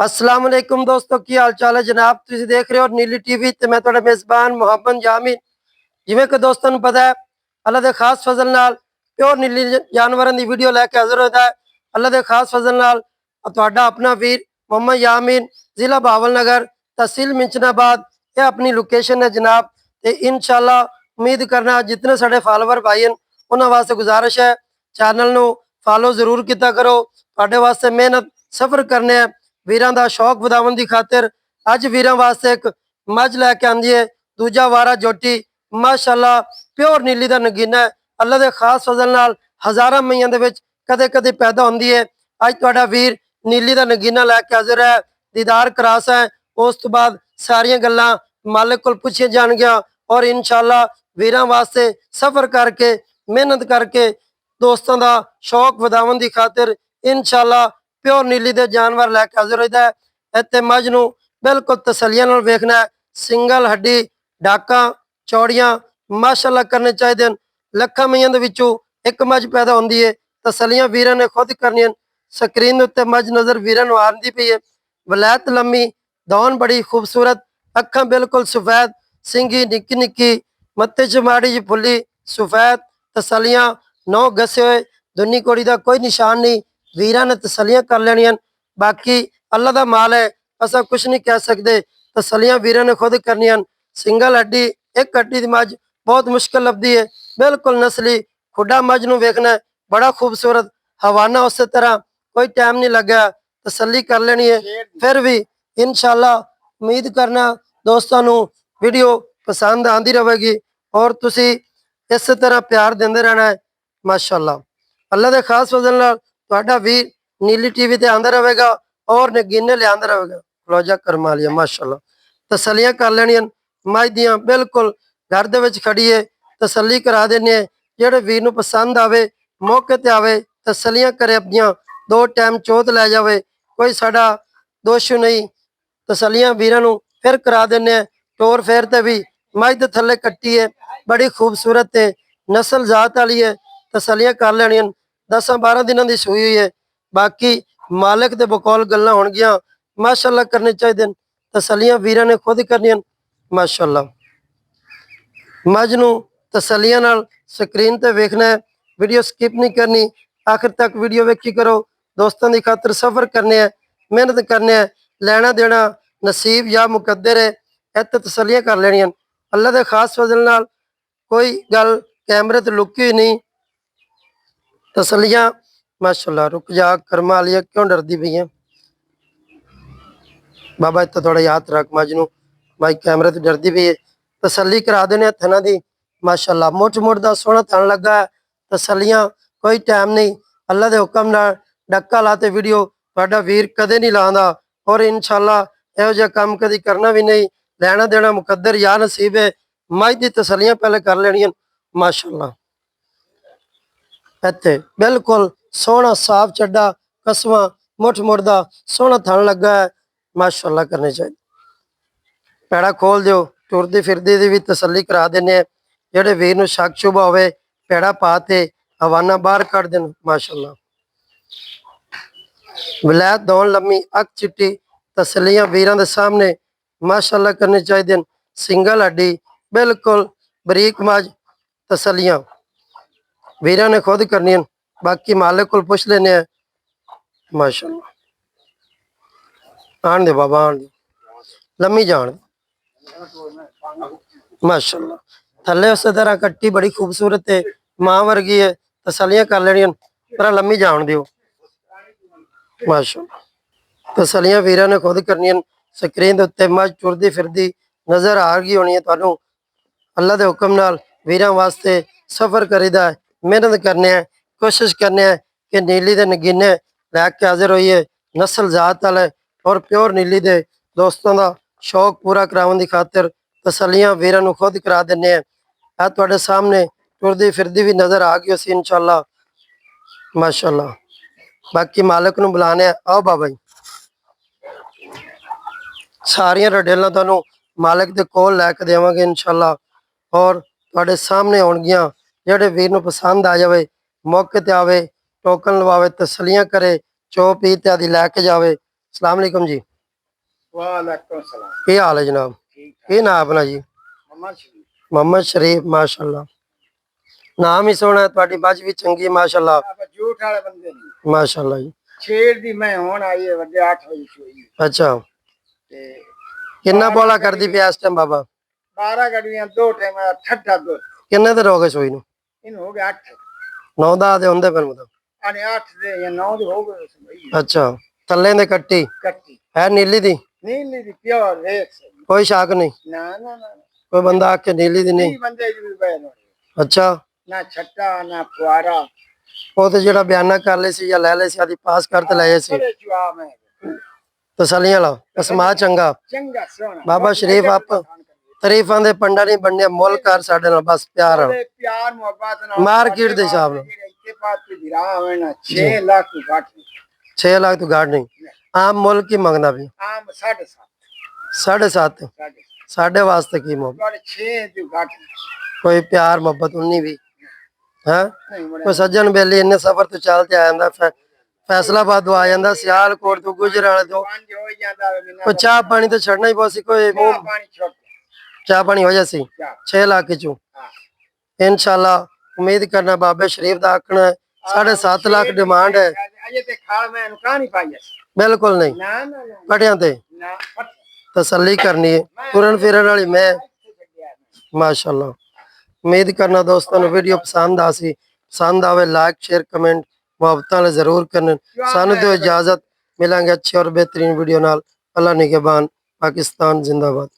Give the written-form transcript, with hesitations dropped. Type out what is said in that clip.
अस्सलाम वालेकुम दोस्तों, की हाल चाल है जनाब। तुम देख रहे हो नीली टीवी ते मैं ਤੁਹਾਡਾ मेज़बान मुहम्मद जामिन। ਜਿਵੇਂ ਕਿ ਦੋਸਤਾਂ ਨੂੰ ਪਤਾ ਹੈ, ਅੱਲਾ ਦੇ ਖਾਸ ਫਜ਼ਲ ਨਾਲ ਪਿਓਰ ਨੀਲੀ ਜਾਨਵਰਾਂ ਦੀ ਵੀਡੀਓ ਲੈ ਕੇ ਹਾਜ਼ਰ ਹੋਇਆ ਹੈ। ਅੱਲਾ ਦੇ ਖਾਸ ਫਜ਼ਲ ਨਾਲ ਤੁਹਾਡਾ ਆਪਣਾ ਵੀਰ ਮੁਹੰਮਦ ਯਾਮੀਨ, ਜ਼ਿਲ੍ਹਾ ਬਾਵਲਨਗਰ, तहसील मिंचनाबाद, ये अपनी लोकेशन है जनाब। तो इंशाल्लाह उम्मीद करना जितने साढ़े फॉलोवर भाई हैं उन्होंने वास्ते गुजारिश है चैनल ਨੂੰ फॉलो जरूर किया करो। ਤੁਹਾਡੇ वास्ते मेहनत सफ़र करने वीरां दा शौक ਵਧਾਉਣ ਦੀ खातिर ਅੱਜ ਵੀਰਾਂ वास्ते एक मझ लैके आंदी है, दूजा वारा जोटी माशाअल्लाह प्योर नीली ਦਾ ਨਗੀਨਾ है। अल्लाह ਦੇ खास फजल नाल हज़ारां ਮਈਆਂ ਦੇ ਵਿੱਚ ਕਦੇ ਕਦੇ पैदा ਹੁੰਦੀ है। ਅੱਜ ਤੁਹਾਡਾ ਵੀਰ नीली ਦਾ ਨਗੀਨਾ ਲੈ ਕੇ ਹਾਜ਼ਰ है। दीदार करास है, उस तो बाद सारिया गल्लां मालिक को पूछिया जाएगियां और इंशाअल्लाह वीरां वास्ते सफ़र करके मेहनत करके दोस्तों का शौक ਵਧਾਉਣ की खातिर इंशाअल्लाह प्योर नीली के जानवर लैके हाजिर होता है। इतने मझ नूं बिल्कुल तसलियां नाल वेखना है। सिंगल हड्डी डाका चौड़ियां माशाअल्लाह करने चाहिए। लखां मईयां दे विचों एक मझ पैदा होंदी है। तसलियां वीरां ने खुद करनियां। स्क्रीन उत्ते मझ नज़र वीरां नूं आंदी पई है। वलैत लम्मी, दौन बड़ी खूबसूरत, अखा बिल्कुल सफेद, सिंगी निक्की निक्की, मत्थे च माड़ी जी फुली सफेद, तसलियां नौ घसे हुए, दुनी कोड़ी का कोई निशान नहीं। वीरां ने तसलियां कर लेनियां। बाकी अल्लाह का माल है, असा कुछ नहीं कह सकते। तसलियां वीरां ने खुद करनियां। सिंगल हड्डी एक हड्डी की मझ बहुत मुश्किल लभदी है। बिल्कुल नस्ली खुडा मझ नूं वेखना है, बड़ा खूबसूरत हवाना। उस तरह कोई टाइम नहीं लगा, तसली कर लेनी है। फिर भी इंशाअल्लाह उम्मीद करना दोस्तों नूं वीडियो पसंद आती रहेगी और तुसी इस तरह प्यार देंदे रहना है। माशाअल्लाह अल्लाह के खास फजल नाल तुहाडा वीर नीली टीवी ते आंदा रहेगा और नगीने लियांदा रहेगा। रोजा करमा लिया माशाअल्लाह। तसलियां कर लेनियां मझ दियां बिल्कुल घर दे विच खड़ी है। तसली करा देने जेड़े वीर नूं पसंद आवे मौके ते आवे तसलियां करे, अपनियां दो टाइम चौथ लै जावे, कोई साडा दोष नहीं। तसलियां वीरां नूं फिर करा देने। टोर फेर ते भी मझ दे थल्ले कट्टी है, बड़ी खूबसूरत है, नस्ल जात वाली है। तसलियां कर लेनियां। 10-12 दिनों की सूई हुई है। बाकी मालिक दे बकौल गल्लां होणगियां माशाअल्लाह करने चाहिए। तसलियां वीरां ने खुद करनियां माशाअल्लाह। मझ नूं तसलियां नाल स्क्रीन ते वेखना है, वीडियो स्किप नहीं करनी, आखिर तक वीडियो वेखी करो। दोस्तों की खातिर सफ़र करने हैं, मेहनत करने हैं, लेना देना नसीब या मुकद्दर है। इत्थे तसलियां कर लेनियां। अल्लाह के खास फजल नाल कोई गल कैमरे ते लुकी हुई नहीं। तसलियां माशाअल्लाह। रुक जा कर्मा लिया, क्यों डरदी पई है बाबा? इतना थोड़ा याद रख मझ नूं, मझ कैमरे तो डरदी पई है। तसली करा देने थना दी माशाअल्लाह। मुठ मुठ दा सोहना थन लगा है। तसलियां कोई टाइम नहीं, अल्लाह के हुक्म नाल डक्का लाते वीडियो तुहाडा वीर कदे नहीं लांदा और इंशाअल्लाह इहो जिहा काम कदी करना भी नहीं। लेना देना मुकद्दर या नसीब है। मझ दी तसलियां पहले कर लेनियां माशाअल्लाह। इत्थे बिल्कुल सोहना साफ चड्डा कसवा मुठ मुठ दा सोहना थन लगा है माशाअल्लाह करने चाहिए। पैड़ा खोल दिओ, टुरदी फिरदी दी भी तसली करा देने। जेड़े वीर नूं शक शुबा होवे पैड़ा पा ते हवाना बाहर कढ़ देन माशाअल्लाह। वलैत दौन लम्मी, अख चिट्टी, तसलियां वीरां दे सामने माशाअल्लाह करने चाहिए। सिंगल हड्डी बिल्कुल बरीक मझ, तसलियां वीरां ने खुद करनियां। बाकी मालिक को पुछ लेने माशाअल्लाह। आन दे बाबा, आन दे, लम्मी जान दे माशाअल्लाह। थल्ले उस तरह कट्टी बड़ी खूबसूरत है, मां वर्गी है। तसलियां कर लेनियां, पर लम्मी जान दिओ माशाअल्लाह। तसलियां वीरां ने खुद करनियां। स्क्रीन के उत्ते मझ टुरदी फिरदी नज़र आ गई होनी है तुहानूं। अल्लाह के हुक्म नाल वीरां वास्ते सफ़र करीदा है, मेहनत करने हैं, कोशिश करने हैं कि नीली के नगीने लैके हाजिर होइए। नस्ल जात वाले और प्योर नीली के दोस्तों का शौक पूरा कराने की खातिर तसलियां वीरां नूं खुद करा देने। आ तुहाडे सामने टुरदी फिरदी भी नज़र आ गई सी इंशाअल्लाह माशाअल्लाह। बाकी मालिक नूं बुलाने आओ बाबा जी। सारियां रडेलां तुहानूं मालिक दे कोल लैके देवांगे इंशाअल्लाह और तुहाडे सामने होणगियां। जेड़े वीर नूं पसंद आ जावे मौके ते आवे, टोकन लवावे, तसलियां करे, चो पी इत्यादि लैके जावे। अस्सलाम वालेकुम जी। वालेकुम सलाम। ਕੀ ਹਾਲ ਹੈ ਜਨਾਬ? ठीक ਕੀ ਨਾਮ ਆਪਣਾ ਜੀ? मम्मा शरीफ। ਮੁਹੰਮਦ ਸ਼ਰੀਫ, ਮਾਸ਼ਾਅੱਲਾ। ਨਾਮ ਹੀ ਸੋਹਣਾ, ਤੁਹਾਡੀ ਬਾਜ ਵੀ ਚੰਗੀ ਮਾਸ਼ਾਅੱਲਾ। आप झूठ वाले बंदे नहीं। ਮਾਸ਼ਾਅੱਲਾ ਜੀ। छेड़ दी मैं होन आई है वड्डे 8 बजे सोई ਅੱਛਾ, ते ਕਿੰਨਾ ਬੋਲਾ ਕਰਦੀ ਪਿਆ ਇਸ ਟਾਈਮ ਬਾਬਾ? 12 गड्डियां 2 टाइम ठट्ठा दो ਕਿੰਨੇ ਦਿਨ ਹੋ ਗਏ ਸੋਈ ਨੂੰ? इन हो गए 8 9-10 ਦੇ ਹੁੰਦੇ ਫਿਰ ਮਤਲਬ। अने 8 दे या 9 दे हो गए भाई। ਅੱਛਾ, ਥੱਲੇ ਦੇ ਕੱਟੀ कट्टी ਹੈ ਨੀਲੀ ਦੀ? नीली दी प्योर रेख से। ਕੋਈ ਸ਼ੱਕ ਨਹੀਂ? ना ना ना ਕੋਈ ਬੰਦਾ ਆਕੇ ਨੀਲੀ ਦੀ ਨਹੀਂ? नहीं बंदे जी बहन ਅੱਛਾ, ना छट्टा ना फुआरा ਉਹ ਤੇ ਜਿਹੜਾ ਬਿਆਨਾ ਕਰ ਲਈ ਸੀ ਜਾਂ ਲੈ ਲਈ ਸੀ ਆਦੀ ਪਾਸ ਕਰਤੇ ਲਏ ਸੀ। बड़े जुआ में ਤਸਲੀਆਂ ਲਾ, ਕਸਮਾ ਚੰਗਾ। चंगा सोना ਬਾਬਾ ਸ਼ਰੀਫ ਆਪ ਤਾਰੀਫਾਂ ਦੇ ਪੰਡਾ ਨਹੀਂ ਬਣਨੇ, ਮੁੱਲ ਕਰ ਸਾਡੇ ਨਾਲ ਬਸ ਪਿਆਰ ਨਾਲ। बड़े प्यार मोहब्बत ना ਮਾਰਕੀਟ ਦੇ ਹਿਸਾਬ ਨਾਲ इतने पास पे गिरा है ना 6 लाख की घाट 6 ਲੱਖ ਤੋਂ ਘੱਟ ਨਹੀਂ। ਆਮ ਮੁੱਲ ਕੀ ਮੰਗਦਾ ਵੀ? आम 7.5 7.5। ਸਾਡੇ ਵਾਸਤੇ ਕੀ ਮੁੱਲ? 6 ਦੀ ਘਾਟ ਕੋਈ ਪਿਆਰ ਮੁਹੱਬਤ ਉਨੀ ਵੀ ਹੈ? नहीं बड़ा ਕੋਈ ਸੱਜਣ ਬੇਲੀ ਇੰਨੇ ਸਫ਼ਰ ਤੋਂ ਚੱਲ ਤੇ ਆ ਜਾਂਦਾ, ਫੈਸਲਾਬਾਦ ਤੋਂ ਆ ਜਾਂਦਾ, ਸਿਆਲਕੋਟ ਤੋਂ, ਗੁਜਰਾਲ ਤੋਂ। पांच हो जाता है बिना ਕੋਈ ਚਾਹ ਪਾਣੀ ਤਾਂ ਛੱਡਣਾ ਹੀ ਪਊ ਸੀ। ਕੋਈ ਮੂੰਹ पानी छोड़ ਚਾਹ ਪਾਣੀ ਹੋ ਜਾਸੀ क्या 6 ਲੱਖ ਚੋਂ ਇਨਸ਼ਾਅੱਲਾ। ਉਮੀਦ ਕਰਨਾ ਬਾਬੇ ਸ਼ਰੀਫ ਦਾ ਆਖਣਾ 7.5 ਲੱਖ ਡਿਮਾਂਡ ਹੈ। अजय ते खाल में नुकसान ही पाई है ਬਿਲਕੁਲ ਨਹੀਂ, ना ना ना ਪਟਿਆਂ ਤੇ ना ਤਸੱਲੀ ਕਰਨੀ ਹੈ, ਤੁਰਨ ਫਿਰਨ ਵਾਲੀ ਮੈਂ ਮਾਸ਼ਾਅੱਲਾ। ਉਮੀਦ ਕਰਨਾ ਦੋਸਤਾਂ ਨੂੰ ਵੀਡੀਓ ਪਸੰਦ ਆਸੀ। ਪਸੰਦ ਆਵੇ ਲਾਈਕ ਸ਼ੇਅਰ ਕਮੈਂਟ ਮੁਹੱਬਤਾਂ ਨਾਲ ਜ਼ਰੂਰ ਕਰਨ। ਸਾਨੂੰ ਦਿਓ ਇਜਾਜ਼ਤ, ਮਿਲਾਂਗੇ ਅੱਛੀ ਔਰ ਬਿਹਤਰੀਨ ਵੀਡੀਓ ਨਾਲ। ਅੱਲਾ ਨਿਗਹਿਬਾਨ। ਪਾਕਿस्तान जिंदाबाद।